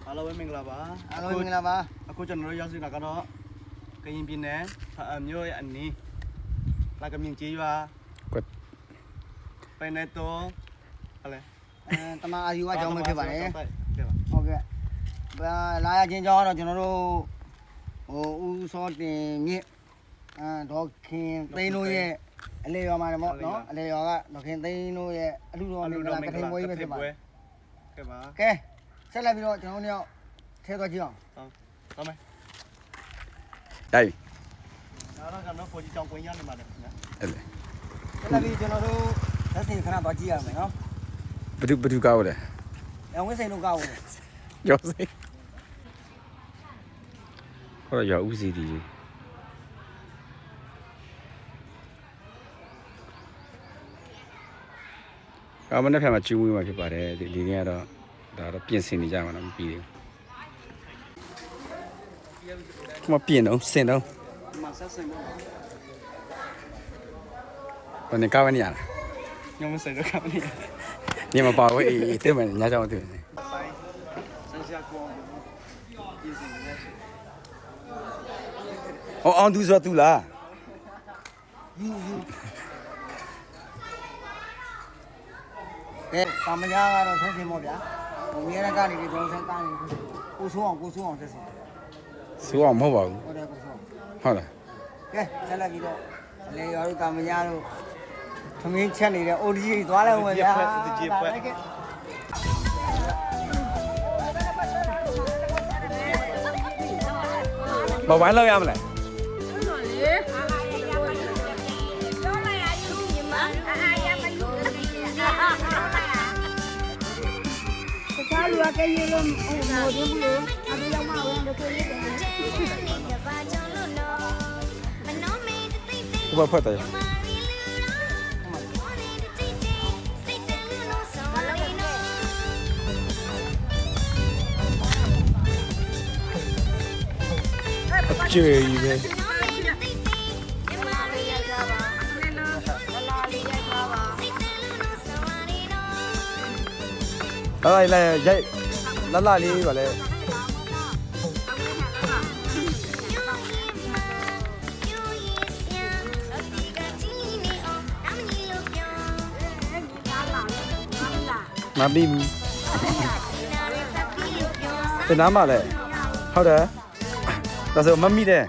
အားလုံးပဲမင်္ဂလာပါ အားလုံးမင်္ဂလာပါ အခုကျွန်တော်တို့ရောက်နေတာကတော့ကရင်ပြည်နယ်ဖအံမြို့ရဲ့အနီးလာကမြင်ကြီးရွာပဲနေတော့ဟလဲ တမအာယူအကြောင်းပဲဖြစ်ပါတယ် ဟုတ်ကဲ့ ဟုတ်ကဲ့လာရချင်းကြောင်းတော့ကျွန်တော်တို့ဟိုဦးစောတင်မြင့်ဒေါက်ခင်သိန်းတို့ရဲ့အလေရွာမှာပေါ့နော်အလေရွာကဒေါက်ခင်သိန်းတို့ရဲ့အလူတော်မင်္ဂလာကထိန်ပွဲပဲဖြစ်ပါတယ် ကဲပါ ကဲဆက်လက်ပြီးတော့ကျွန်တော်တို့ထဲသွားကြည့်အောင် တော့မယ် တိုင် နောက်တော့ပေါ်ကြီးကြောင်ကွင်းရနေမှာလေနော် အဲ့လေ ဆက်လက်ပြီးကျွန်တော်တို့လက်စင်ခဏသွားကြည့်ရမယ်နော် ဘဒူကောက်လဲ အဝင်းစိန်တို့ကောက်ဦး ရောစိဟောရောဦးစီဒီအမနဲ့ဖက်မှာကျူးဝေးမှာဖြစ်ပါတယ်ဒီနေ့ကတော့ဒါတော့ပြင်ဆင်နေကြမှာတော့မပြီးသေးဘူးမပြင်တော့စင်တော့ မဆက်စင်တော့ ဘယ်နဲ့ကောက်နေရလား ညမစင်တော့ကမနေ ညမပါဝေးတဲ့မညာကြောင်တဲ့ ဆိုင်ဆန်းရှာကောပြင်စင်နေတယ် ဟောအောင်သူဆိုသူလား ကဲပါမညာကတော့ဆက်စင်ပေါ့ဗျာဟိုမြေရကနေဒီကျွန်တော်ဆက်ကနေကိုဆိုးအောင်ဆက်စင် ဆိုအောင်မဟုတ်ပါဘူး ဟုတ်တယ်ကိုဆိုး ဟုတ်လား ကဲဆက်လက်ပြီးတော့အလေရောတို့တာမညာတို့သမင်းချက်နေတဲ့ OD ကြီးသွားလိုက်ဝင်ဗျာ မဝိုင်းလောက်ရမလား Sao lùa cái gì luôn, ngồi đi luôn, ăn đi đâu mà ăn được cái gì đấy. ဘယ်ဖတ်တယ်အကျေကြီးပဲလာရိုက်လာလေးပါလေမပြီးဘူးတနားမလဲဟုတ်တယ်ဒါဆိုမမိတယ်